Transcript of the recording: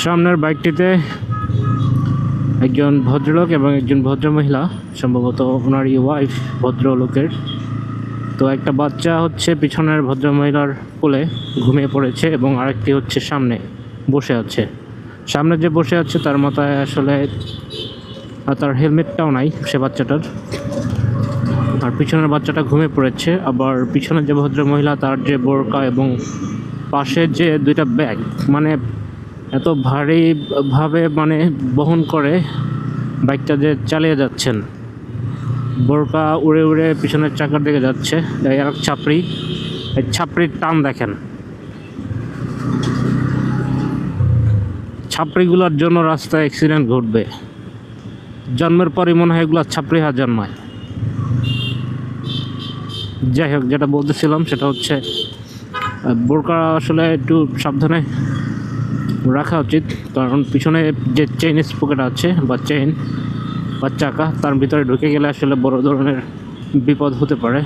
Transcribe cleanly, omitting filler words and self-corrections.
সামনের বাইকটিতে একজন ভদ্রলোক এবং একজন ভদ্রমহিলা, সম্ভবত ওনারই ওয়াইফ ভদ্রলোকের। তো একটা বাচ্চা হচ্ছে পিছনের ভদ্রমহিলার কোলে ঘুমিয়ে পড়েছে এবং আরেকটি হচ্ছে সামনে বসে আছে। সামনে যে বসে আছে তার মাথায় আসলে তার হেলমেটটাও নাই সে বাচ্চাটার, আর পিছনের বাচ্চাটা ঘুমিয়ে পড়েছে। আবার পিছনের যে ভদ্রমহিলা তার যে বোরকা এবং পাশে যে দুইটা ব্যাগ, মানে এত ভারীভাবে মানে বহন করে বাইকটা যে চালিয়ে যাচ্ছেন, বোরকা উড়ে উড়ে পিছনের চাকার দিকে যাচ্ছে। আর ছাপড়ি, এই ছাপড়ির টান দেখেন, ছাপড়িগুলোর জন্য রাস্তায় অ্যাক্সিডেন্ট ঘটবে। জন্মের পরই মনে হয় এগুলো ছাপড়ি হাত জন্মায়। যাই হোক, যেটা বলতেছিলাম সেটা হচ্ছে বোরকা আসলে একটু সাবধানে রাখা উচিত, কারণ পিছনে যে চেইন স্পকেট আছে বা চেইন বা চাকা, তার ভিতরে ঢুকে গেলে আসলে বড় ধরনের বিপদ হতে পারে।